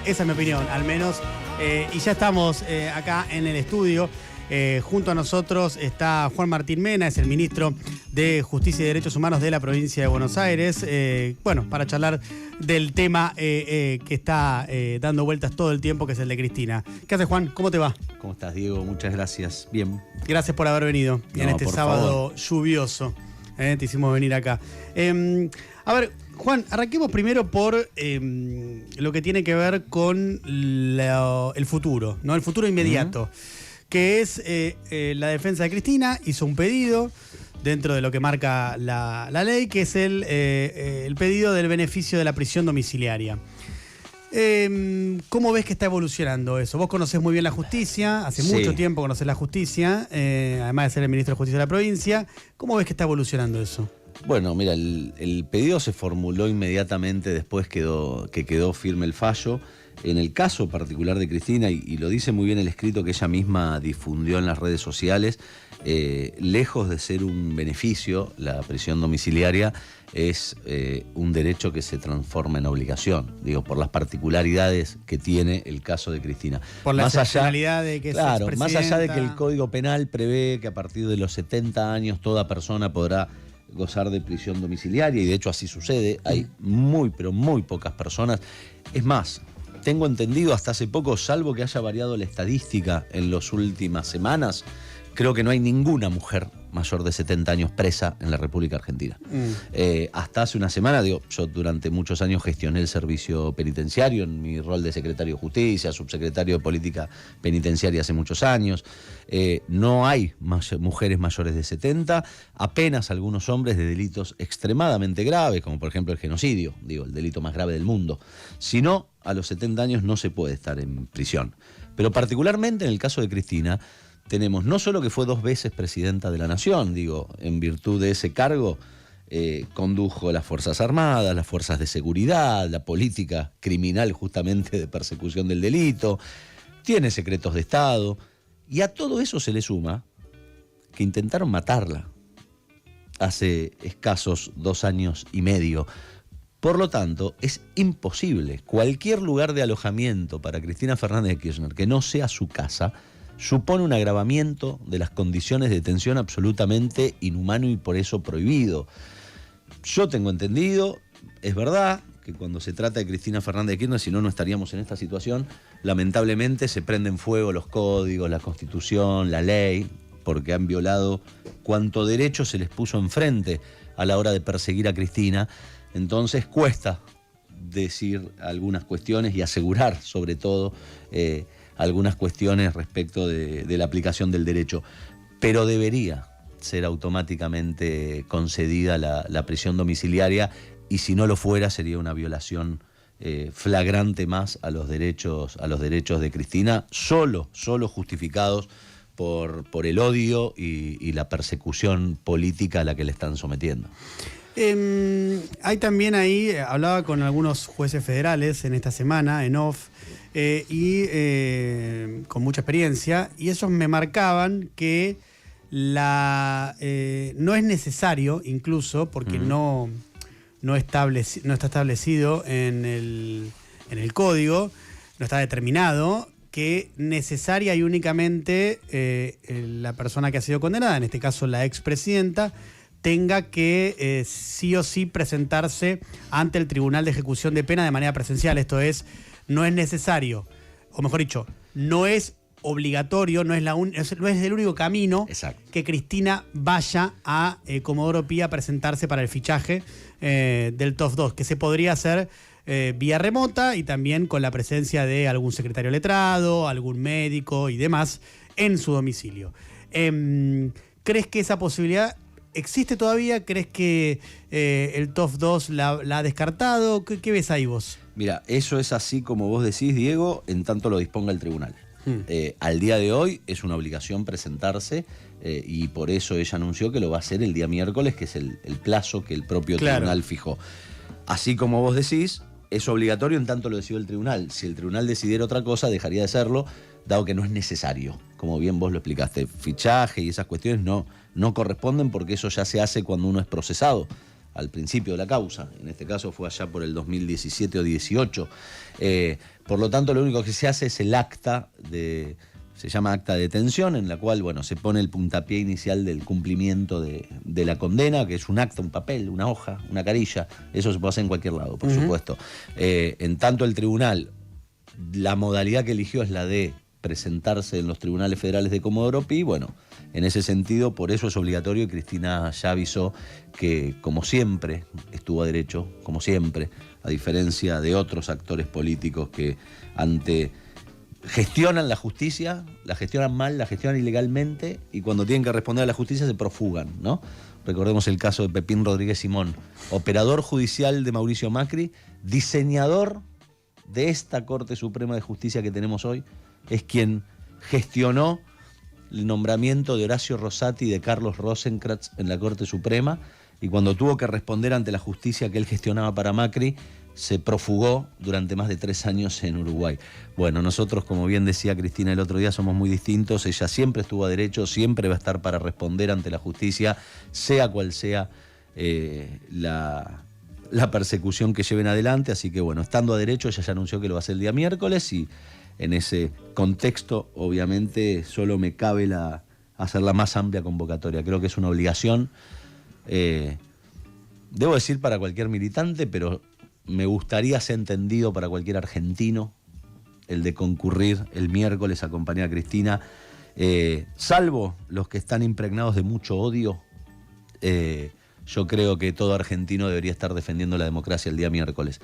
Esa es mi opinión, al menos. Y ya estamos acá en el estudio. Junto a nosotros está Juan Martín Mena, es el ministro de Justicia y Derechos Humanos de la provincia de Buenos Aires. Bueno, para charlar del tema que está dando vueltas todo el tiempo, que es el de Cristina. ¿Qué haces, Juan? ¿Cómo te va? ¿Cómo estás, Diego? Muchas gracias. Bien. Gracias por haber venido en este sábado lluvioso. Te hicimos venir acá. A ver, Juan, arranquemos primero por lo que tiene que ver con el futuro, ¿no? El futuro inmediato. Que es la defensa de Cristina. Hizo un pedido dentro de lo que marca la ley, que es el pedido del beneficio de la prisión domiciliaria. ¿Cómo ves que está evolucionando eso? Vos conocés muy bien la justicia, hace mucho tiempo conocés la justicia, además de ser el ministro de Justicia de la provincia. ¿Cómo ves que está evolucionando eso? Bueno, mira, el pedido se formuló inmediatamente después que quedó firme el fallo. En el caso particular de Cristina, y lo dice muy bien el escrito que ella misma difundió en las redes sociales, lejos de ser un beneficio, la prisión domiciliaria es un derecho que se transforma en obligación, digo, por las particularidades que tiene el caso de Cristina. Por la excepcionalidad de que es claro, más allá de que el Código Penal prevé que a partir de los 70 años toda persona podrá gozar de prisión domiciliaria, y de hecho así sucede, hay muy, pero muy pocas personas. Es más, tengo entendido hasta hace poco, salvo que haya variado la estadística en las últimas semanas, creo que no hay ninguna mujer mayor de 70 años presa en la República Argentina. Hasta hace una semana, digo, yo durante muchos años gestioné el servicio penitenciario en mi rol de secretario de Justicia, subsecretario de Política Penitenciaria hace muchos años. No hay mujeres mayores de 70, apenas algunos hombres de delitos extremadamente graves, como por ejemplo el genocidio, digo, el delito más grave del mundo. Si no, a los 70 años no se puede estar en prisión. Pero particularmente en el caso de Cristina, tenemos no solo que fue 2 veces presidenta de la Nación, digo, en virtud de ese cargo, condujo las Fuerzas Armadas, las fuerzas de seguridad, la política criminal justamente de persecución del delito, tiene secretos de Estado, y a todo eso se le suma que intentaron matarla hace escasos 2 años y medio. Por lo tanto, es imposible cualquier lugar de alojamiento para Cristina Fernández de Kirchner que no sea su casa. Supone un agravamiento de las condiciones de detención absolutamente inhumano y por eso prohibido. Yo tengo entendido, es verdad, que cuando se trata de Cristina Fernández de Kirchner, si no, no estaríamos en esta situación, lamentablemente se prenden fuego los códigos, la Constitución, la ley, porque han violado cuanto derecho se les puso enfrente a la hora de perseguir a Cristina. Entonces cuesta decir algunas cuestiones y asegurar, sobre todo, algunas cuestiones respecto de la aplicación del derecho, pero debería ser automáticamente concedida la prisión domiciliaria, y si no lo fuera sería una violación flagrante más a los derechos de Cristina, solo justificados por el odio y la persecución política a la que le están sometiendo. Hay también ahí, hablaba con algunos jueces federales en esta semana, en off, con mucha experiencia, y ellos me marcaban que no es necesario, incluso, porque no está establecido en el código, no está determinado, que necesaria y únicamente la persona que ha sido condenada, en este caso la expresidenta, tenga que sí o sí presentarse ante el Tribunal de Ejecución de Pena de manera presencial. Esto es, no es necesario, o mejor dicho, no es obligatorio, no es el único camino. Exacto. Que Cristina vaya a Comodoro Pi a presentarse para el fichaje del TOF 2, que se podría hacer vía remota y también con la presencia de algún secretario letrado, algún médico y demás en su domicilio. ¿Crees que esa posibilidad existe todavía? ¿Crees que el TOF 2 la ha descartado? ¿Qué ves ahí vos? Mira, eso es así como vos decís, Diego, en tanto lo disponga el tribunal. Al día de hoy es una obligación presentarse, y por eso ella anunció que lo va a hacer el día miércoles, que es el plazo que el propio tribunal fijó. Así como vos decís, es obligatorio en tanto lo decidió el tribunal. Si el tribunal decidiera otra cosa, dejaría de serlo, dado que no es necesario. Como bien vos lo explicaste, fichaje y esas cuestiones no corresponden, porque eso ya se hace cuando uno es procesado. al principio de la causa. En este caso fue allá por el 2017 o 18. Por lo tanto, lo único que se hace es el acta se llama acta de detención, en la cual, bueno, se pone el puntapié inicial del cumplimiento de la condena, que es un acta, un papel, una hoja, una carilla. Eso se puede hacer en cualquier lado, por supuesto. En tanto el tribunal, la modalidad que eligió es la de presentarse en los tribunales federales de Comodoro Pi. Bueno, en ese sentido, por eso es obligatorio, y Cristina ya avisó que, como siempre, estuvo a derecho, como siempre, a diferencia de otros actores políticos que gestionan la justicia, la gestionan mal, la gestionan ilegalmente, y cuando tienen que responder a la justicia se profugan, ¿no? Recordemos el caso de Pepín Rodríguez Simón, operador judicial de Mauricio Macri, diseñador de esta Corte Suprema de Justicia que tenemos hoy, es quien gestionó el nombramiento de Horacio Rosati y de Carlos Rosenkrantz en la Corte Suprema, y cuando tuvo que responder ante la justicia que él gestionaba para Macri, se profugó durante más de 3 años en Uruguay. Bueno, nosotros, como bien decía Cristina el otro día, somos muy distintos. Ella siempre estuvo a derecho, siempre va a estar para responder ante la justicia, sea cual sea la persecución que lleven adelante. Así que bueno, estando a derecho, ella ya anunció que lo va a hacer el día miércoles, y en ese contexto, obviamente, solo me cabe hacer la más amplia convocatoria. Creo que es una obligación, debo decir, para cualquier militante, pero me gustaría ser entendido para cualquier argentino, el de concurrir el miércoles a acompañar a Cristina, salvo los que están impregnados de mucho odio. Yo creo que todo argentino debería estar defendiendo la democracia el día miércoles.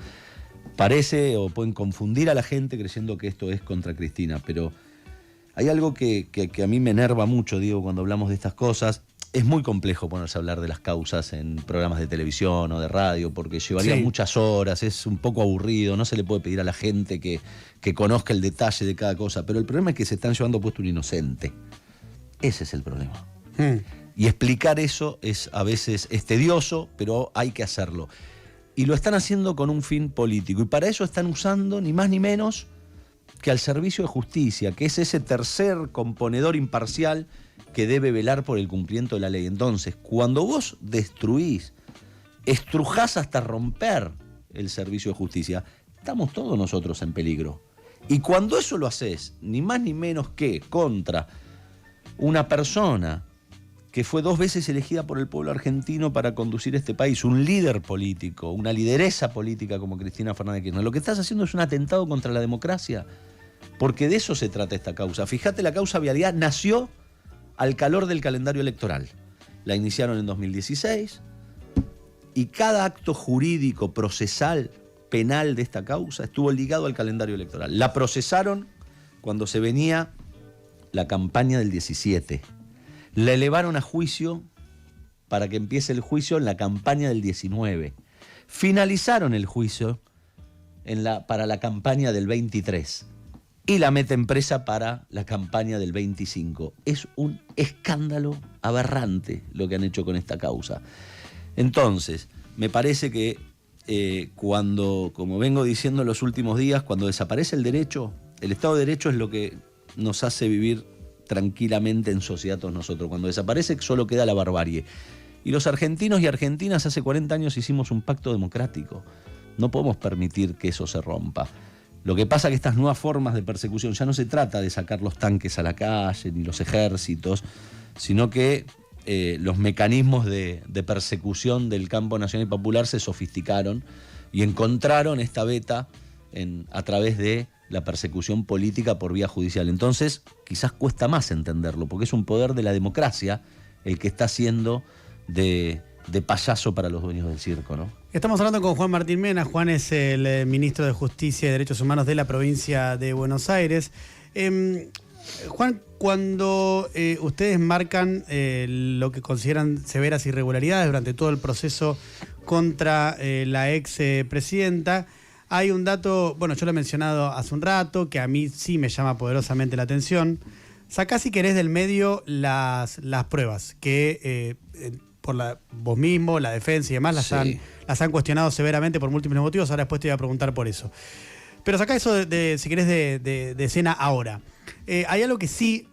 Parece, o pueden confundir a la gente creyendo que esto es contra Cristina, pero hay algo que a mí me enerva mucho, digo, cuando hablamos de estas cosas. Es muy complejo ponerse a hablar de las causas en programas de televisión o de radio, porque llevaría muchas horas, es un poco aburrido, no se le puede pedir a la gente que conozca el detalle de cada cosa, pero el problema es que se están llevando puesto un inocente. Ese es el problema. Y explicar eso a veces es tedioso, pero hay que hacerlo. Y lo están haciendo con un fin político, y para eso están usando ni más ni menos que al servicio de justicia, que es ese tercer componedor imparcial que debe velar por el cumplimiento de la ley. Entonces, cuando vos destruís, estrujás hasta romper el servicio de justicia, estamos todos nosotros en peligro. Y cuando eso lo haces, ni más ni menos que contra una persona que fue 2 veces elegida por el pueblo argentino para conducir este país, un líder político, una lideresa política como Cristina Fernández de Kirchner, lo que estás haciendo es un atentado contra la democracia, porque de eso se trata esta causa. Fíjate, la causa vialidad nació al calor del calendario electoral. La iniciaron en 2016, y cada acto jurídico, procesal, penal de esta causa estuvo ligado al calendario electoral. La procesaron cuando se venía la campaña del 17. La elevaron a juicio para que empiece el juicio en la campaña del 19. Finalizaron el juicio para la campaña del 23. Y la meten presa para la campaña del 25. Es un escándalo aberrante lo que han hecho con esta causa. Entonces, me parece que cuando, como vengo diciendo en los últimos días, cuando desaparece el derecho, el Estado de Derecho es lo que nos hace vivir tranquilamente en sociedad todos nosotros. Cuando desaparece, solo queda la barbarie. Y los argentinos y argentinas hace 40 años hicimos un pacto democrático. No podemos permitir que eso se rompa. Lo que pasa es que estas nuevas formas de persecución, ya no se trata de sacar los tanques a la calle ni los ejércitos, sino que los mecanismos de persecución del campo nacional y popular se sofisticaron y encontraron esta beta a través de la persecución política por vía judicial. Entonces, quizás cuesta más entenderlo, porque es un poder de la democracia el que está haciendo de payaso para los dueños del circo, ¿no? Estamos hablando con Juan Martín Mena. Juan es el ministro de Justicia y Derechos Humanos de la provincia de Buenos Aires. Juan, cuando ustedes marcan lo que consideran severas irregularidades durante todo el proceso contra la ex presidenta, hay un dato, bueno, yo lo he mencionado hace un rato, que a mí sí me llama poderosamente la atención. Sacá, si querés, del medio las pruebas que por vos mismo, la defensa y demás, las han cuestionado severamente por múltiples motivos. Ahora después te voy a preguntar por eso. Pero sacá eso, si querés, de escena ahora. Hay algo que sí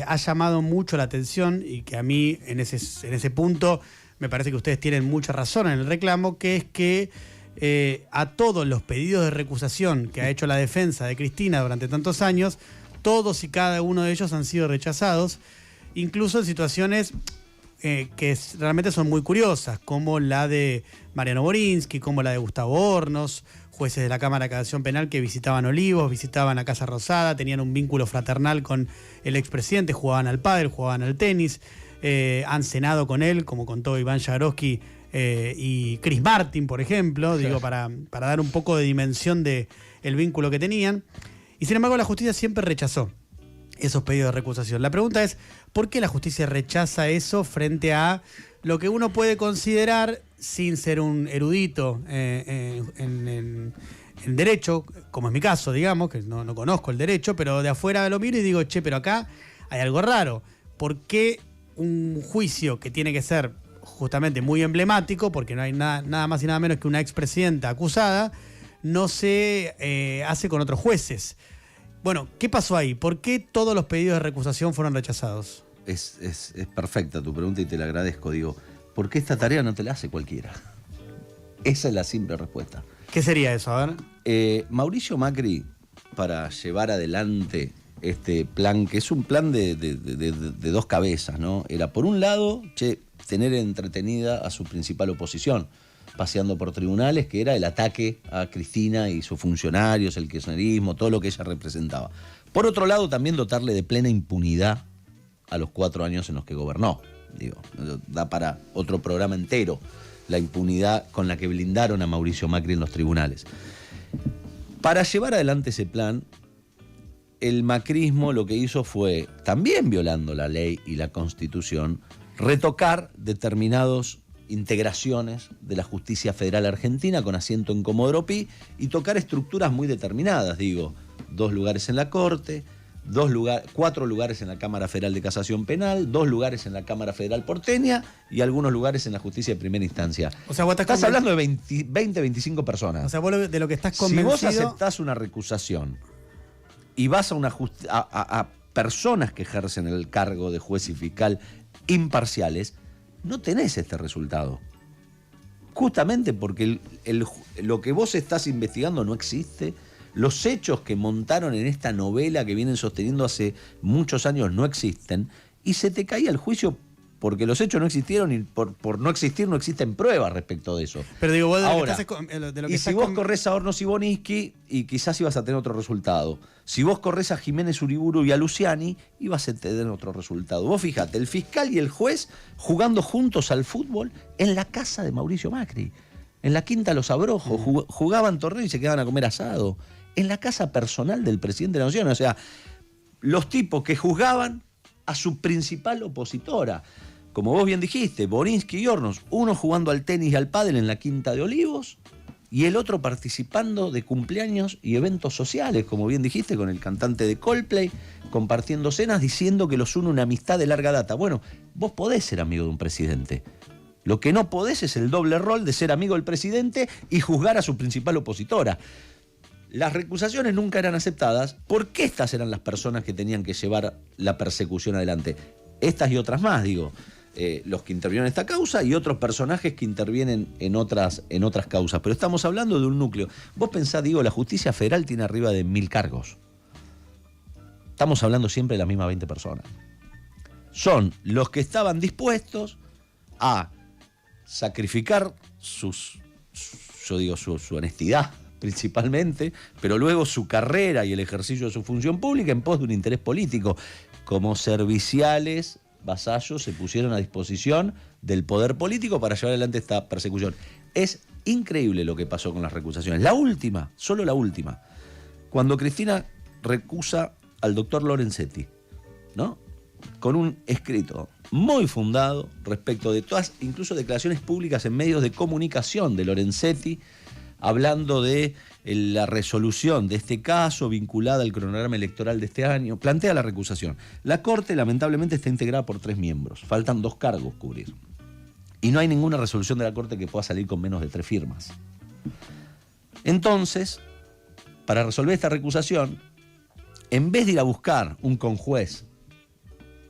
ha llamado mucho la atención y que a mí en ese punto me parece que ustedes tienen mucha razón en el reclamo, que es que a todos los pedidos de recusación que ha hecho la defensa de Cristina durante tantos años, todos y cada uno de ellos han sido rechazados, incluso en situaciones que realmente son muy curiosas, como la de Mariano Borinsky, como la de Gustavo Hornos, jueces de la Cámara de Casación Penal que visitaban Olivos, visitaban a Casa Rosada, tenían un vínculo fraternal con el expresidente, jugaban al pádel, jugaban al tenis, han cenado con él, como contó Iván Jagroski y Chris Martin, por ejemplo, digo, para dar un poco de dimensión del vínculo que tenían. Y sin embargo la justicia siempre rechazó esos pedidos de recusación. La pregunta es, ¿por qué la justicia rechaza eso frente a lo que uno puede considerar, sin ser un erudito en derecho, como es mi caso, digamos, que no conozco el derecho, pero de afuera lo miro y digo, che, pero acá hay algo raro? ¿Por qué un juicio que tiene que ser justamente muy emblemático, porque no hay nada más y nada menos que una expresidenta acusada, no se hace con otros jueces? Bueno, ¿qué pasó ahí? ¿Por qué todos los pedidos de recusación fueron rechazados? Es perfecta tu pregunta y te la agradezco. Digo, ¿por qué esta tarea no te la hace cualquiera? Esa es la simple respuesta. ¿Qué sería eso? A ver. Mauricio Macri, para llevar adelante este plan, que es un plan de dos cabezas, ¿no? Era, por un lado, tener entretenida a su principal oposición, paseando por tribunales, que era el ataque a Cristina y sus funcionarios, el kirchnerismo, todo lo que ella representaba. Por otro lado, también dotarle de plena impunidad a los 4 años en los que gobernó. Digo, da para otro programa entero la impunidad con la que blindaron a Mauricio Macri en los tribunales. Para llevar adelante ese plan, el macrismo lo que hizo fue, también violando la ley y la Constitución, retocar determinadas integraciones de la justicia federal argentina con asiento en Comodoro Pi y tocar estructuras muy determinadas, digo, 2 lugares en la Corte, 4 lugares en la Cámara Federal de Casación Penal, 2 lugares en la Cámara Federal Porteña y algunos lugares en la justicia de primera instancia. O sea, vos estás hablando de 20, 25 personas. O sea, vos de lo que estás convencido... Si vos aceptás una recusación y vas a personas que ejercen el cargo de juez y fiscal imparciales, no tenés este resultado. Justamente porque lo que vos estás investigando no existe. Los hechos que montaron en esta novela que vienen sosteniendo hace muchos años no existen. Y se te caía el juicio porque los hechos no existieron y por no existir no existen pruebas respecto de eso. Pero digo, vos ahora, de lo que si vos corres a Hornos y Borinsky, y quizás ibas a tener otro resultado. Si vos corres a Jiménez Uriburu y a Luciani, ibas a tener otro resultado. Vos fíjate, el fiscal y el juez jugando juntos al fútbol en la casa de Mauricio Macri. En la Quinta Los Abrojos, jugaban torneo y se quedaban a comer asado. En la casa personal del presidente de la Nación. O sea, los tipos que juzgaban a su principal opositora. Como vos bien dijiste, Borinsky y Hornos, uno jugando al tenis y al pádel en la Quinta de Olivos y el otro participando de cumpleaños y eventos sociales, como bien dijiste, con el cantante de Coldplay, compartiendo cenas, diciendo que los une una amistad de larga data. Bueno, vos podés ser amigo de un presidente. Lo que no podés es el doble rol de ser amigo del presidente y juzgar a su principal opositora. Las recusaciones nunca eran aceptadas porque estas eran las personas que tenían que llevar la persecución adelante. Estas y otras más, digo. Los que intervienen en esta causa y otros personajes que intervienen en otras causas. Pero estamos hablando de un núcleo. Vos pensás, digo, la justicia federal tiene arriba de 1000 cargos. Estamos hablando siempre de las mismas 20 personas. Son los que estaban dispuestos a sacrificar su honestidad principalmente, pero luego su carrera y el ejercicio de su función pública en pos de un interés político. Como serviciales vasallos se pusieron a disposición del poder político para llevar adelante esta persecución. Es increíble lo que pasó con las recusaciones. La última, solo la última, cuando Cristina recusa al doctor Lorenzetti, ¿no? Con un escrito muy fundado respecto de todas, incluso declaraciones públicas en medios de comunicación de Lorenzetti, hablando de la resolución de este caso vinculada al cronograma electoral de este año, plantea la recusación. La Corte lamentablemente está integrada por 3 miembros, faltan 2 cargos cubrir. Y no hay ninguna resolución de la Corte que pueda salir con menos de 3 firmas. Entonces, para resolver esta recusación, en vez de ir a buscar un conjuez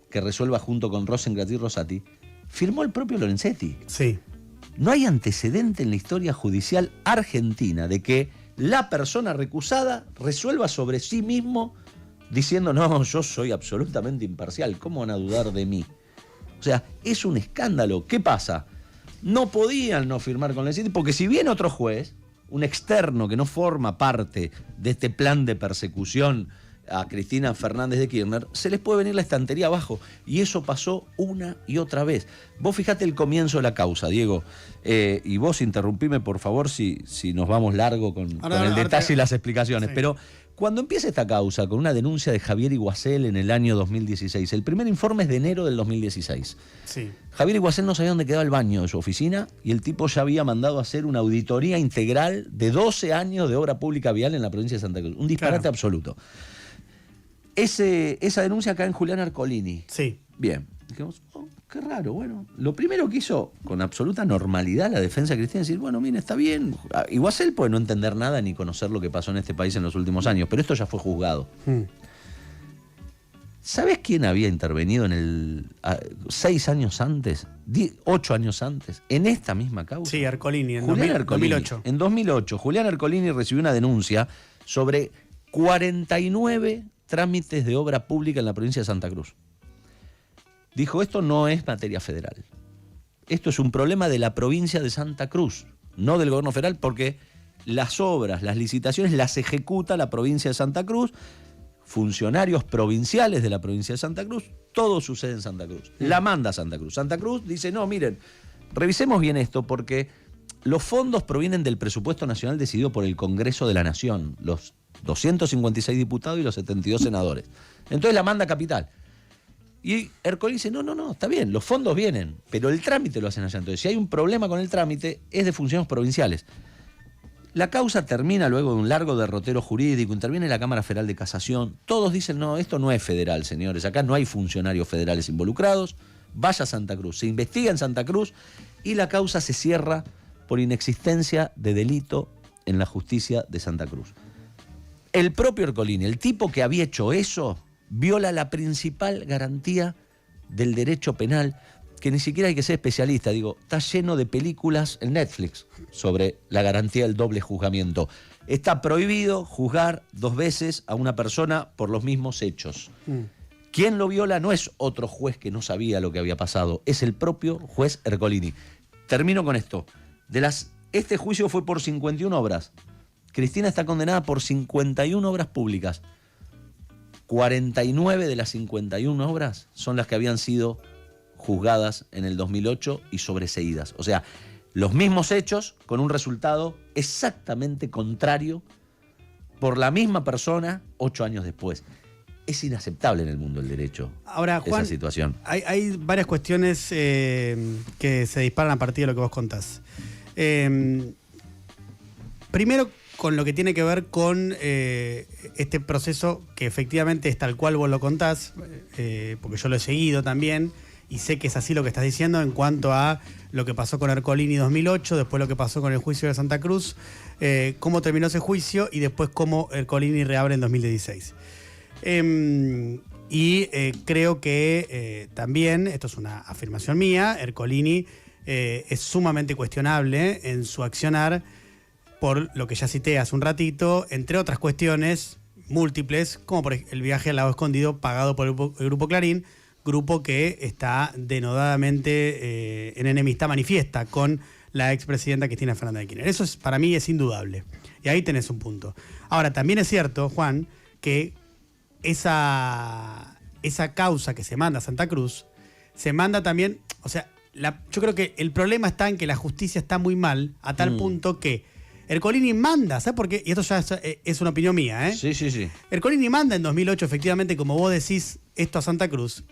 que resuelva junto con Rosengart y Rosati, firmó el propio Lorenzetti. Sí. No hay antecedente en la historia judicial argentina de que la persona recusada resuelva sobre sí mismo diciendo, no, yo soy absolutamente imparcial, ¿cómo van a dudar de mí? O sea, es un escándalo. ¿Qué pasa? No podían no firmar con Lorenzetti porque si viene otro juez, un externo que no forma parte de este plan de persecución a Cristina Fernández de Kirchner, se les puede venir la estantería abajo. Y eso pasó una y otra vez. Vos fijate el comienzo de la causa, Diego, y vos interrumpime, por favor, si nos vamos largo con el detalle y las explicaciones. Sí. Pero cuando empieza esta causa con una denuncia de Javier Iguacel en el año 2016, el primer informe es de enero del 2016. Sí. Javier Iguacel no sabía dónde quedaba el baño de su oficina y el tipo ya había mandado a hacer una auditoría integral de 12 años de obra pública vial en la provincia de Santa Cruz. Un disparate absoluto. Esa denuncia acá en Julián Ercolini. Sí. Bien. Dijimos, oh, qué raro. Bueno, lo primero que hizo con absoluta normalidad la defensa cristiana es decir, bueno, mire, está bien. Iguacel puede no entender nada ni conocer lo que pasó en este país en los últimos años, pero esto ya fue juzgado. ¿Sabés quién había intervenido en 6 años antes, 8 años antes, en esta misma causa? Sí, Ercolini, en Ercolini, 2008. En 2008, Julián Ercolini recibió una denuncia sobre 49 trámites de obra pública en la provincia de Santa Cruz. Dijo, esto no es materia federal. Esto es un problema de la provincia de Santa Cruz, no del gobierno federal, porque las obras, las licitaciones las ejecuta la provincia de Santa Cruz, funcionarios provinciales de la provincia de Santa Cruz, todo sucede en Santa Cruz. La manda Santa Cruz. Santa Cruz dice, no, miren, revisemos bien esto porque los fondos provienen del presupuesto nacional decidido por el Congreso de la Nación, los 256 diputados y los 72 senadores. Entonces la manda capital. Y Ercolini dice, no, está bien, los fondos vienen, pero el trámite lo hacen allá. Entonces, si hay un problema con el trámite, es de funciones provinciales. La causa termina luego de un largo derrotero jurídico, interviene la Cámara Federal de Casación. Todos dicen, no, esto no es federal, señores. Acá no hay funcionarios federales involucrados. Vaya a Santa Cruz. Se investiga en Santa Cruz y la causa se cierra por inexistencia de delito en la justicia de Santa Cruz. El propio Ercolini, el tipo que había hecho eso, viola la principal garantía del derecho penal, que ni siquiera hay que ser especialista, digo, está lleno de películas en Netflix sobre la garantía del doble juzgamiento. Está prohibido juzgar 2 veces a una persona por los mismos hechos. Quien lo viola no es otro juez que no sabía lo que había pasado, es el propio juez Ercolini. Termino con esto. Este juicio fue por 51 obras. Cristina está condenada por 51 obras públicas. 49 de las 51 obras son las que habían sido juzgadas en el 2008 y sobreseídas. O sea, los mismos hechos con un resultado exactamente contrario por la misma persona 8 años después. Es inaceptable en el mundo del derecho. Ahora, Juan, esa situación. Hay varias cuestiones que se disparan a partir de lo que vos contás. Primero, con lo que tiene que ver con este proceso que efectivamente es tal cual vos lo contás, porque yo lo he seguido también y sé que es así lo que estás diciendo en cuanto a lo que pasó con Ercolini 2008, después lo que pasó con el juicio de Santa Cruz, cómo terminó ese juicio y después cómo Ercolini reabre en 2016. Creo que también, esto es una afirmación mía, Ercolini es sumamente cuestionable en su accionar por lo que ya cité hace un ratito, entre otras cuestiones múltiples, como por el viaje al lago escondido pagado por el Grupo Clarín, grupo que está denodadamente en enemistad manifiesta con la expresidenta Cristina Fernández de Kirchner. Eso para mí es indudable. Y ahí tenés un punto. Ahora, también es cierto, Juan, que esa causa que se manda a Santa Cruz, se manda también, o sea, yo creo que el problema está en que la justicia está muy mal, a tal punto que Ercolini manda, ¿sabes por qué? Y esto ya es una opinión mía, ¿eh? Sí. Ercolini manda en 2008, efectivamente, como vos decís, esto a Santa Cruz.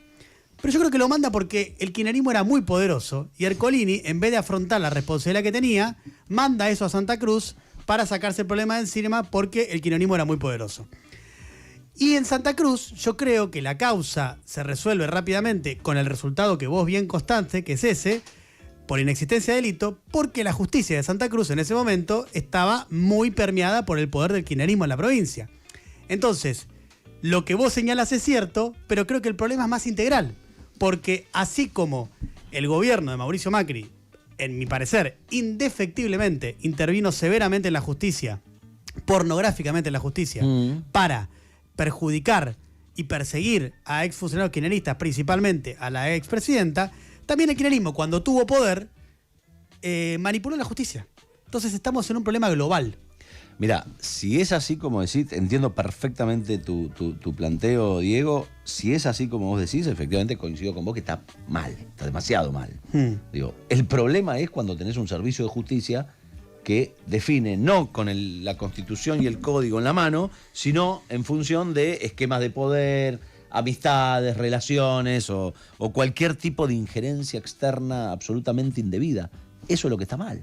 Pero yo creo que lo manda porque el kirchnerismo era muy poderoso y Ercolini, en vez de afrontar la responsabilidad que tenía, manda eso a Santa Cruz para sacarse el problema de encima porque el kirchnerismo era muy poderoso. Y en Santa Cruz yo creo que la causa se resuelve rápidamente con el resultado que vos bien constaste, que es ese, por inexistencia de delito, porque la justicia de Santa Cruz en ese momento estaba muy permeada por el poder del kirchnerismo en la provincia. Entonces, lo que vos señalas es cierto, pero creo que el problema es más integral, porque así como el gobierno de Mauricio Macri, en mi parecer, indefectiblemente intervino severamente en la justicia, pornográficamente en la justicia, para perjudicar y perseguir a exfuncionarios kirchneristas, principalmente a la expresidenta, también el kirchnerismo, cuando tuvo poder, manipuló la justicia. Entonces estamos en un problema global. Mira, si es así como decís, entiendo perfectamente tu planteo, Diego. Si es así como vos decís, efectivamente coincido con vos que está mal, está demasiado mal. Digo, el problema es cuando tenés un servicio de justicia que define no con la Constitución y el Código en la mano, sino en función de esquemas de poder, amistades, relaciones o cualquier tipo de injerencia externa absolutamente indebida. Eso es lo que está mal.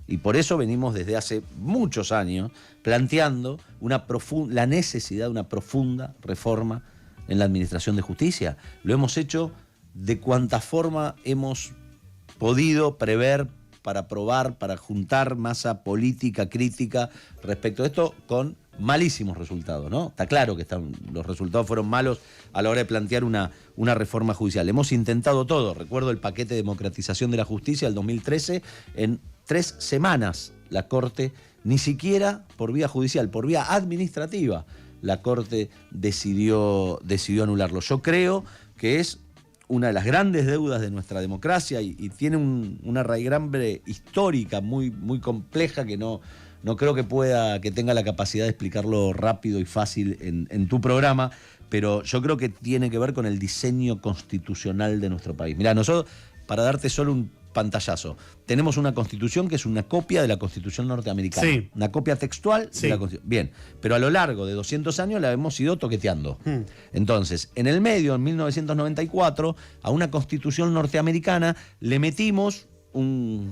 Y por eso venimos desde hace muchos años planteando la necesidad de una profunda reforma en la administración de justicia. Lo hemos hecho de cuanta forma hemos podido prever para probar, para juntar masa política, crítica respecto a esto, con malísimos resultados, ¿no? Está claro que los resultados fueron malos a la hora de plantear una reforma judicial. Hemos intentado todo. Recuerdo el paquete de democratización de la justicia del 2013. En 3 semanas la Corte, ni siquiera por vía judicial, por vía administrativa, la Corte decidió anularlo. Yo creo que es una de las grandes deudas de nuestra democracia y tiene una raigambre histórica muy, muy compleja que no creo que tenga la capacidad de explicarlo rápido y fácil en tu programa, pero yo creo que tiene que ver con el diseño constitucional de nuestro país. Mirá, nosotros, para darte solo un pantallazo, tenemos una constitución que es una copia de la constitución norteamericana. Sí. Una copia textual de la constitución. Bien, pero a lo largo de 200 años la hemos ido toqueteando. Entonces, en el medio, en 1994, a una constitución norteamericana le metimos un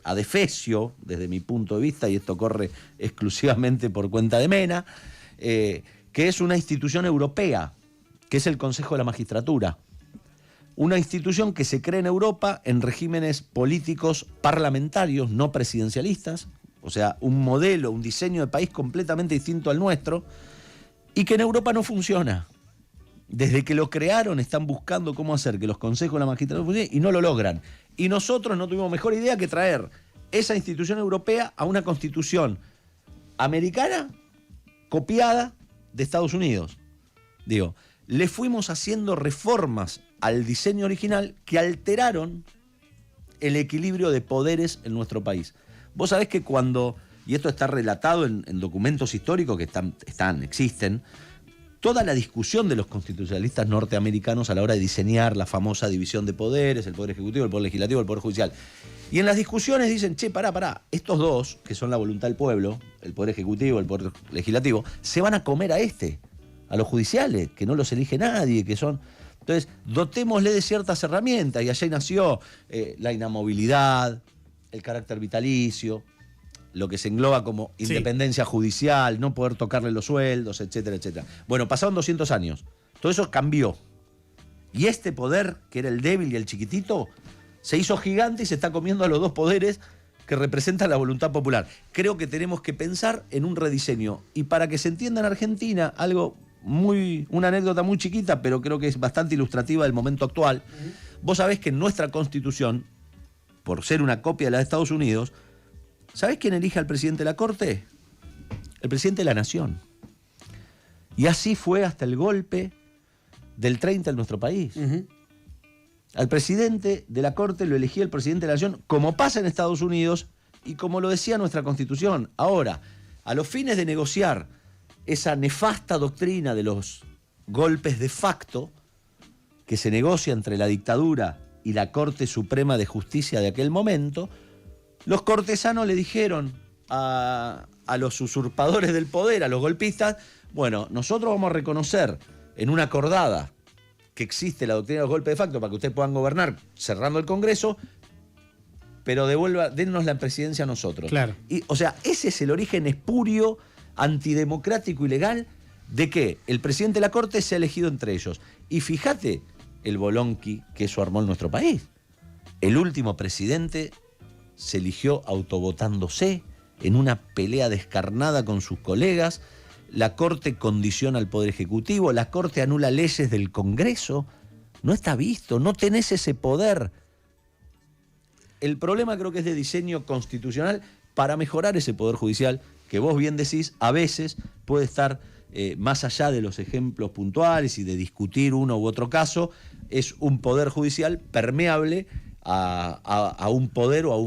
adefesio, desde mi punto de vista, y esto corre exclusivamente por cuenta de Mena, que es una institución europea, que es el Consejo de la Magistratura. Una institución que se crea en Europa en regímenes políticos parlamentarios, no presidencialistas, o sea, un modelo, un diseño de país completamente distinto al nuestro, y que en Europa no funciona. Desde que lo crearon están buscando cómo hacer que los consejos de la magistratura funcionen y no lo logran. Y nosotros no tuvimos mejor idea que traer esa institución europea a una constitución americana copiada de Estados Unidos. Digo, le fuimos haciendo reformas al diseño original que alteraron el equilibrio de poderes en nuestro país. Vos sabés que y esto está relatado en documentos históricos que existen, toda la discusión de los constitucionalistas norteamericanos a la hora de diseñar la famosa división de poderes, el poder ejecutivo, el poder legislativo, el poder judicial. Y en las discusiones dicen, pará, estos dos, que son la voluntad del pueblo, el poder ejecutivo, el poder legislativo, se van a comer a los judiciales, que no los elige nadie, que son... Entonces, dotémosle de ciertas herramientas, y allí nació la inamovilidad, el carácter vitalicio, lo que se engloba como independencia judicial, no poder tocarle los sueldos, etcétera, etcétera. Bueno, pasaron 200 años, todo eso cambió. Y este poder, que era el débil y el chiquitito, se hizo gigante y se está comiendo a los dos poderes que representan la voluntad popular. Creo que tenemos que pensar en un rediseño. Y para que se entienda en Argentina, una anécdota muy chiquita, pero creo que es bastante ilustrativa del momento actual. Vos sabés que en nuestra Constitución, por ser una copia de la de Estados Unidos, ¿sabés quién elige al presidente de la Corte? El presidente de la Nación. Y así fue hasta el golpe del 30 en nuestro país. Al presidente de la Corte lo elegía el presidente de la Nación, como pasa en Estados Unidos y como lo decía nuestra Constitución. Ahora, a los fines de negociar esa nefasta doctrina de los golpes de facto que se negocia entre la dictadura y la Corte Suprema de Justicia de aquel momento, los cortesanos le dijeron a los usurpadores del poder, a los golpistas, bueno, nosotros vamos a reconocer en una acordada que existe la doctrina de los golpes de facto para que ustedes puedan gobernar cerrando el Congreso, pero dennos la presidencia a nosotros. Claro. O sea, ese es el origen espurio, antidemocrático y legal de que el presidente de la Corte sea elegido entre ellos. Y fíjate el bolonqui que eso armó en nuestro país. El último presidente se eligió autovotándose en una pelea descarnada con sus colegas. La Corte condiciona al Poder Ejecutivo, la Corte anula leyes del Congreso. No está visto, no tenés ese poder El problema creo que es de diseño constitucional para mejorar ese poder judicial que vos bien decís, a veces puede estar más allá de los ejemplos puntuales y de discutir uno u otro caso, es un poder judicial permeable a un poder o a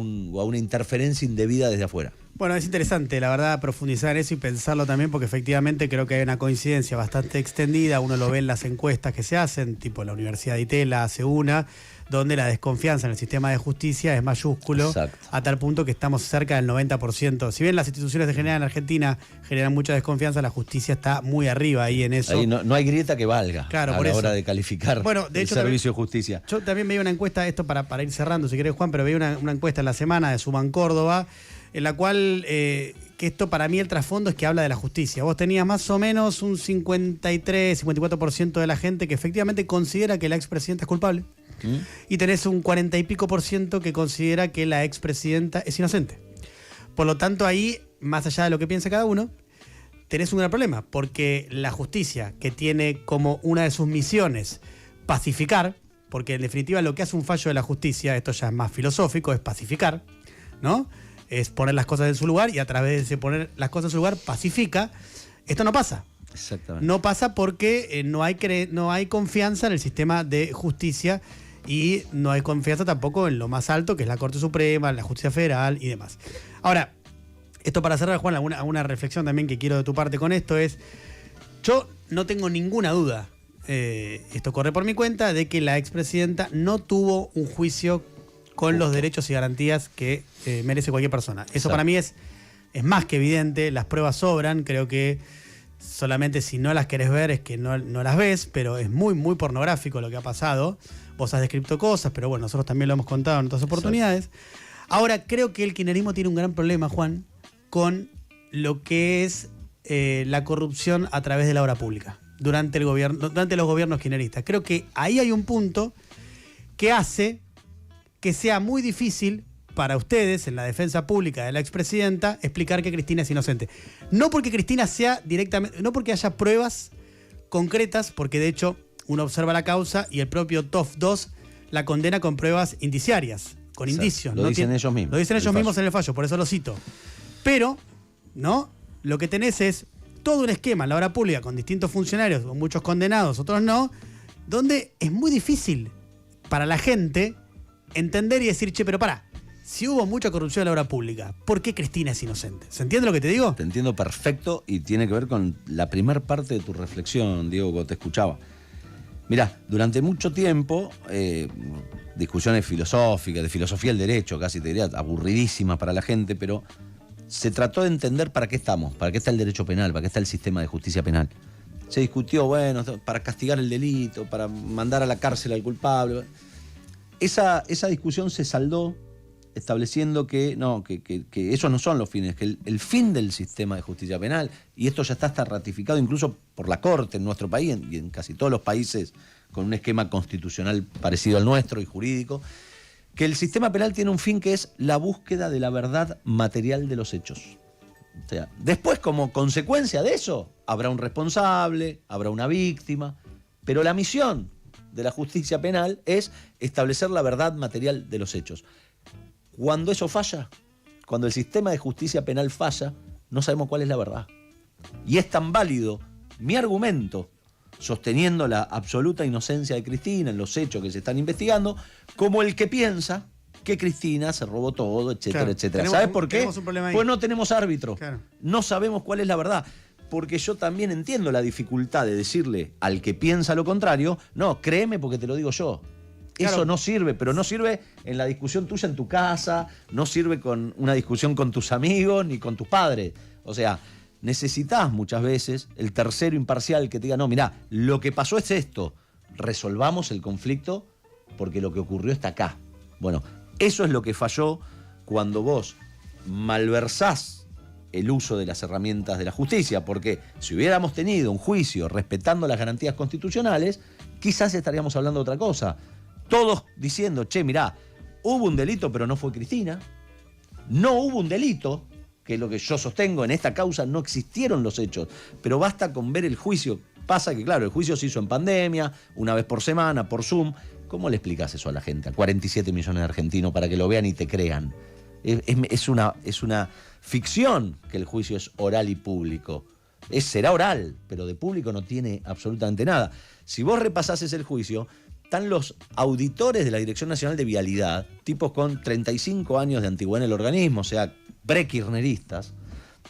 una interferencia indebida desde afuera. Bueno, es interesante, la verdad, profundizar en eso y pensarlo también, porque efectivamente creo que hay una coincidencia bastante extendida. Uno lo ve en las encuestas que se hacen, tipo la Universidad de Itela hace una, donde la desconfianza en el sistema de justicia es mayúsculo. Exacto. A tal punto que estamos cerca del 90%. Si bien las instituciones de general en Argentina generan mucha desconfianza, la justicia está muy arriba ahí en eso. Ahí no hay grieta que valga, claro, a la hora de calificar de hecho, el servicio de justicia. Yo también veía una encuesta, esto para ir cerrando, si querés, Juan, pero veía una encuesta en la semana de Suban Córdoba, en la cual, que esto para mí el trasfondo es que habla de la justicia. Vos tenías más o menos un 53, 54% de la gente que efectivamente considera que la expresidenta es culpable. Y tenés un 40 y pico % que considera que la expresidenta es inocente. Por lo tanto, ahí, más allá de lo que piense cada uno, tenés un gran problema, porque la justicia, que tiene como una de sus misiones pacificar, porque en definitiva lo que hace un fallo de la justicia, esto ya es más filosófico, es pacificar, ¿no? Es poner las cosas en su lugar, y a través de poner las cosas en su lugar pacifica. Esto no pasa. Exactamente. No pasa porque no hay confianza en el sistema de justicia, y no hay confianza tampoco en lo más alto, que es la Corte Suprema, la Justicia Federal y demás. Ahora, esto para cerrar, Juan, alguna reflexión también que quiero de tu parte con esto es, yo no tengo ninguna duda, esto corre por mi cuenta, de que la expresidenta no tuvo un juicio con los derechos y garantías que merece cualquier persona. Eso Exacto. Para mí es más que evidente, las pruebas sobran, creo que solamente si no las querés ver es que no las ves, pero es muy, muy pornográfico lo que ha pasado. Vos has descrito cosas, pero bueno, nosotros también lo hemos contado en otras oportunidades. Exacto. Ahora, creo que el kirchnerismo tiene un gran problema, Juan, con lo que es la corrupción a través de la obra pública durante los gobiernos kirchneristas. Creo que ahí hay un punto que hace que sea muy difícil para ustedes, en la defensa pública de la expresidenta, explicar que Cristina es inocente. No porque Cristina sea directamente, no porque haya pruebas concretas, porque de hecho uno observa la causa y el propio TOF 2 la condena con pruebas indiciarias, con indicios. Lo dicen ellos mismos. Lo dicen ellos mismos en el fallo, por eso lo cito. Pero, ¿no? Lo que tenés es todo un esquema en la obra pública con distintos funcionarios, con muchos condenados, otros no, donde es muy difícil para la gente entender y decir, che, pero pará, si hubo mucha corrupción en la obra pública, ¿por qué Cristina es inocente? ¿Se entiende lo que te digo? Te entiendo perfecto, y tiene que ver con la primera parte de tu reflexión, Diego, cuando te escuchaba. Mirá, durante mucho tiempo, discusiones filosóficas, de filosofía del derecho, casi te diría, aburridísimas para la gente, pero se trató de entender para qué estamos, para qué está el derecho penal, para qué está el sistema de justicia penal. Se discutió, bueno, para castigar el delito, para mandar a la cárcel al culpable. Esa discusión se saldó estableciendo que esos no son los fines, que el fin del sistema de justicia penal, y esto ya está ratificado incluso por la Corte en nuestro país y en casi todos los países con un esquema constitucional parecido al nuestro y jurídico, que el sistema penal tiene un fin que es la búsqueda de la verdad material de los hechos. O sea, después, como consecuencia de eso, habrá un responsable, habrá una víctima, pero la misión de la justicia penal es establecer la verdad material de los hechos. Cuando eso falla, cuando el sistema de justicia penal falla, no sabemos cuál es la verdad. Y es tan válido mi argumento, sosteniendo la absoluta inocencia de Cristina en los hechos que se están investigando, como el que piensa que Cristina se robó todo, etcétera, claro, etcétera. ¿Sabes por qué? Pues no tenemos árbitro. Claro. No sabemos cuál es la verdad. Porque yo también entiendo la dificultad de decirle al que piensa lo contrario, no, créeme porque te lo digo yo. Claro. Eso no sirve, pero no sirve en la discusión tuya en tu casa, no sirve con una discusión con tus amigos ni con tus padres. O sea, necesitas muchas veces el tercero imparcial que te diga, no, mirá, lo que pasó es esto, resolvamos el conflicto porque lo que ocurrió está acá. Bueno, eso es lo que falló cuando vos malversás el uso de las herramientas de la justicia, porque si hubiéramos tenido un juicio respetando las garantías constitucionales, quizás estaríamos hablando de otra cosa. Todos diciendo, che, mirá, hubo un delito pero no fue Cristina, no hubo un delito, que es lo que yo sostengo, en esta causa no existieron los hechos, pero basta con ver el juicio. Pasa que, claro, el juicio se hizo en pandemia, una vez por semana, por Zoom, ¿Cómo le explicás eso a la gente, a 47 millones de argentinos, para que lo vean y te crean? Es una ficción que el juicio es oral y público. Será oral, pero de público no tiene absolutamente nada. Si vos repasases el juicio, están los auditores de la Dirección Nacional de Vialidad, tipos con 35 años de antigüedad en el organismo, o sea, pre-kirchneristas,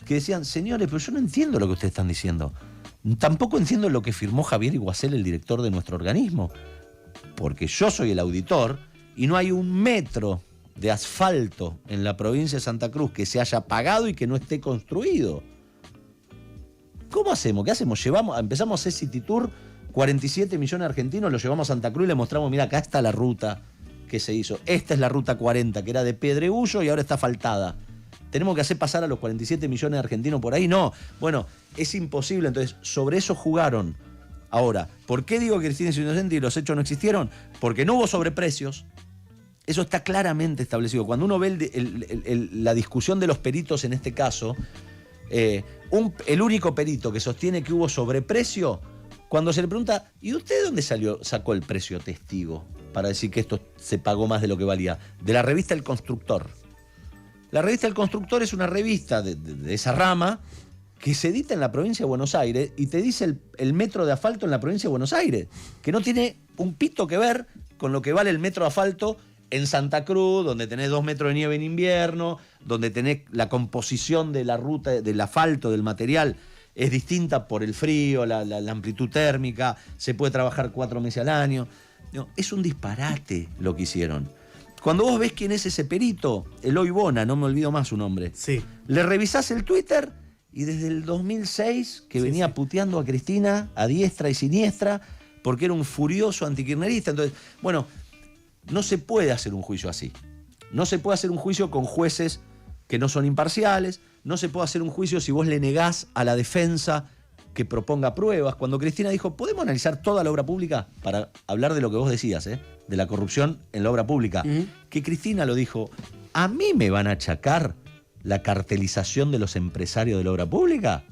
que decían, señores, pero yo no entiendo lo que ustedes están diciendo. Tampoco entiendo lo que firmó Javier Iguacel, el director de nuestro organismo, porque yo soy el auditor y no hay un metro de asfalto en la provincia de Santa Cruz que se haya pagado y que no esté construido. ¿Cómo hacemos? ¿Qué hacemos? Empezamos a hacer City Tour, 47 millones de argentinos, lo llevamos a Santa Cruz y le mostramos, mira, acá está la ruta que se hizo. Esta es la ruta 40, que era de Pedregullo y ahora está asfaltada. ¿Tenemos que hacer pasar a los 47 millones de argentinos por ahí? No. Bueno, es imposible. Entonces, sobre eso jugaron. Ahora, ¿por qué digo que Cristina es inocente y los hechos no existieron? Porque no hubo sobreprecios. Eso está claramente establecido. Cuando uno ve la discusión de los peritos en este caso, el único perito que sostiene que hubo sobreprecio, cuando se le pregunta, ¿y usted dónde sacó el precio testigo para decir que esto se pagó más de lo que valía? De la revista El Constructor. La revista El Constructor es una revista de esa rama que se edita en la provincia de Buenos Aires y te dice el metro de asfalto en la provincia de Buenos Aires, que no tiene un pito que ver con lo que vale el metro de asfalto en Santa Cruz, donde tenés 2 metros de nieve en invierno, donde tenés la composición de la ruta, del asfalto, del material, es distinta por el frío, la amplitud térmica, se puede trabajar 4 meses al año. No, es un disparate lo que hicieron. Cuando vos ves quién es ese perito, Eloy Bona, no me olvido más su nombre, sí, le revisás el Twitter y desde el 2006 que venía puteando a Cristina a diestra y siniestra porque era un furioso antikirchnerista. Entonces, bueno, no se puede hacer un juicio así. No se puede hacer un juicio con jueces que no son imparciales. No se puede hacer un juicio si vos le negás a la defensa que proponga pruebas. Cuando Cristina dijo, ¿podemos analizar toda la obra pública? Para hablar de lo que vos decías, de la corrupción en la obra pública. Que Cristina lo dijo, ¿a mí me van a achacar la cartelización de los empresarios de la obra pública?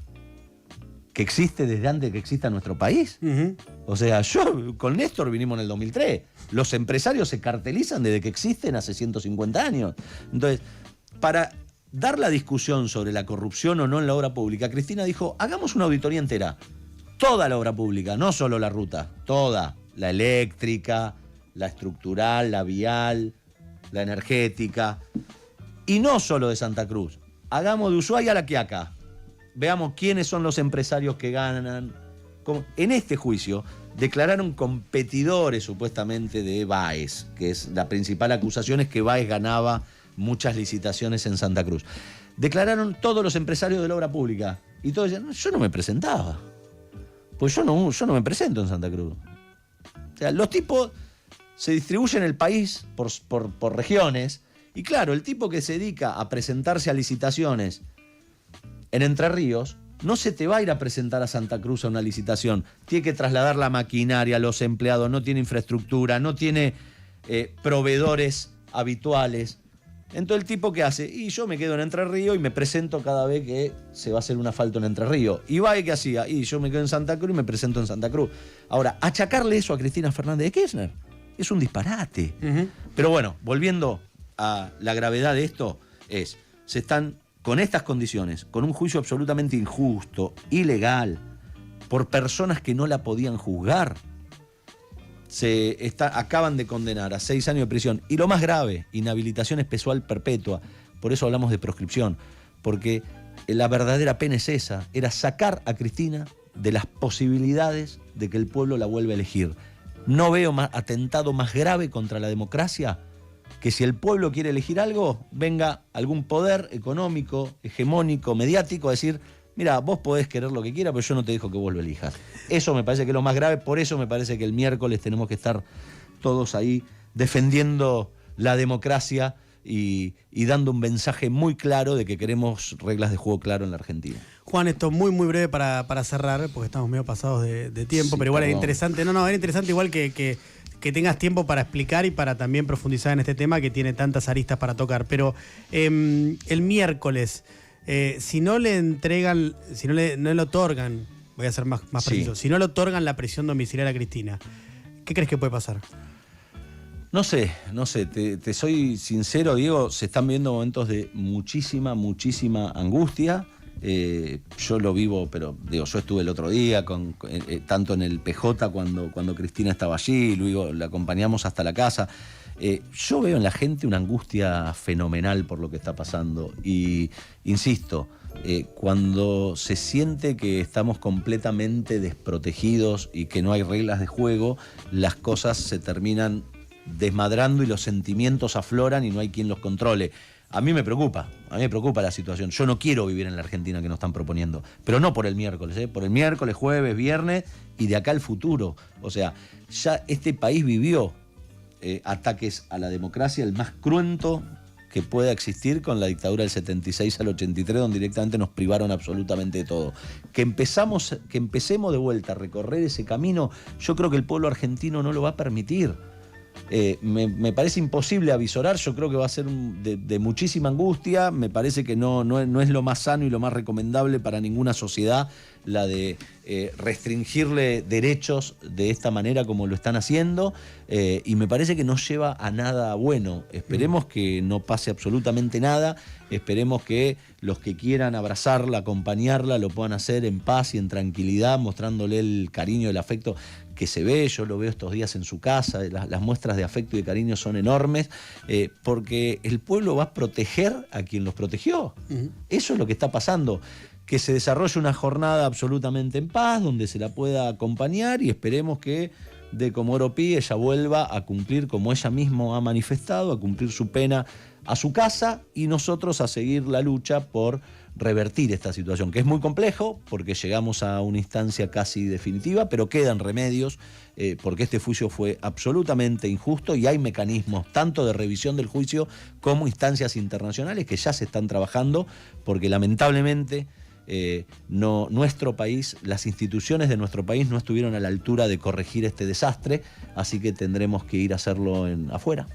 Que existe desde antes que exista nuestro país. O sea, yo con Néstor vinimos en el 2003. Los empresarios se cartelizan desde que existen hace 150 años. Entonces, para dar la discusión sobre la corrupción o no en la obra pública, Cristina dijo, hagamos una auditoría entera. Toda la obra pública, no solo la ruta, toda. La eléctrica, la estructural, la vial, la energética. Y no solo de Santa Cruz. Hagamos de Ushuaia a La Quiaca. Veamos quiénes son los empresarios que ganan. En este juicio declararon competidores supuestamente de Baez, que es la principal acusación es que Baez ganaba muchas licitaciones en Santa Cruz. Declararon todos los empresarios de la obra pública y todos decían, yo no me presentaba, pues yo no me presento en Santa Cruz. O sea, los tipos se distribuyen el país por regiones y claro, el tipo que se dedica a presentarse a licitaciones en Entre Ríos no se te va a ir a presentar a Santa Cruz a una licitación. Tiene que trasladar la maquinaria, los empleados, no tiene infraestructura, no tiene proveedores habituales. Entonces el tipo, ¿qué hace? Y yo me quedo en Entre Ríos y me presento cada vez que se va a hacer un asfalto en Entre Ríos. Y va, ¿qué hacía? Y yo me quedo en Santa Cruz y me presento en Santa Cruz. Ahora, achacarle eso a Cristina Fernández de Kirchner es un disparate. Pero bueno, volviendo a la gravedad de esto, se están con estas condiciones, con un juicio absolutamente injusto, ilegal, por personas que no la podían juzgar, acaban de condenar a 6 años de prisión. Y lo más grave, inhabilitación especial perpetua. Por eso hablamos de proscripción. Porque la verdadera pena es esa, era sacar a Cristina de las posibilidades de que el pueblo la vuelva a elegir. No veo atentado más grave contra la democracia que si el pueblo quiere elegir algo, venga algún poder económico, hegemónico, mediático, a decir, mira, vos podés querer lo que quieras, pero yo no te dejo que vos lo elijas. Eso me parece que es lo más grave, por eso me parece que el miércoles tenemos que estar todos ahí defendiendo la democracia y dando un mensaje muy claro de que queremos reglas de juego claro en la Argentina. Juan, esto muy breve para cerrar, porque estamos medio pasados de tiempo, sí, pero igual era interesante. Era interesante igual que tengas tiempo para explicar y para también profundizar en este tema que tiene tantas aristas para tocar. Pero el miércoles, si no le entregan, si no le otorgan, voy a ser más preciso, si no le otorgan la prisión domiciliaria a Cristina, ¿qué crees que puede pasar? No sé, te soy sincero, Diego, se están viendo momentos de muchísima angustia. Yo lo vivo, pero digo, yo estuve el otro día tanto en el PJ cuando Cristina estaba allí, luego la acompañamos hasta la casa. Yo veo en la gente una angustia fenomenal por lo que está pasando y, insisto, cuando se siente que estamos completamente desprotegidos y que no hay reglas de juego, las cosas se terminan desmadrando y los sentimientos afloran y no hay quien los controle. A mí me preocupa la situación. Yo no quiero vivir en la Argentina que nos están proponiendo, pero no por el miércoles, por el miércoles, jueves, viernes y de acá al futuro. O sea, ya este país vivió ataques a la democracia, el más cruento que pueda existir con la dictadura del 76 al 83, donde directamente nos privaron absolutamente de todo. Que empecemos de vuelta a recorrer ese camino, yo creo que el pueblo argentino no lo va a permitir. Me parece imposible avisorar, yo creo que va a ser de muchísima angustia, me parece que no es lo más sano y lo más recomendable para ninguna sociedad la de restringirle derechos de esta manera como lo están haciendo, y me parece que no lleva a nada bueno. Esperemos que no pase absolutamente nada, esperemos que los que quieran abrazarla, acompañarla, lo puedan hacer en paz y en tranquilidad, mostrándole el cariño, el afecto que se ve. Yo lo veo estos días en su casa, las muestras de afecto y de cariño son enormes, porque el pueblo va a proteger a quien los protegió. Eso es lo que está pasando. Que se desarrolle una jornada absolutamente en paz, donde se la pueda acompañar, y esperemos que de Comodoro Pi ella vuelva a cumplir, como ella misma ha manifestado, a cumplir su pena a su casa, y nosotros a seguir la lucha por revertir esta situación, que es muy complejo porque llegamos a una instancia casi definitiva, pero quedan remedios, porque este juicio fue absolutamente injusto y hay mecanismos tanto de revisión del juicio como instancias internacionales que ya se están trabajando, porque lamentablemente nuestro país, las instituciones de nuestro país no estuvieron a la altura de corregir este desastre, así que tendremos que ir a hacerlo afuera.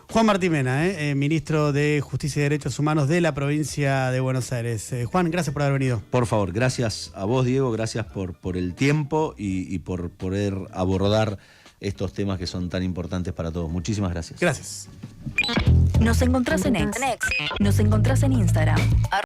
Juan Martín Mena, ministro de Justicia y Derechos Humanos de la provincia de Buenos Aires. Juan, gracias por haber venido. Por favor, gracias a vos, Diego, gracias por el tiempo y por poder abordar estos temas que son tan importantes para todos. Muchísimas gracias. Gracias. Nos encontrás en X. Nos encontrás en Instagram.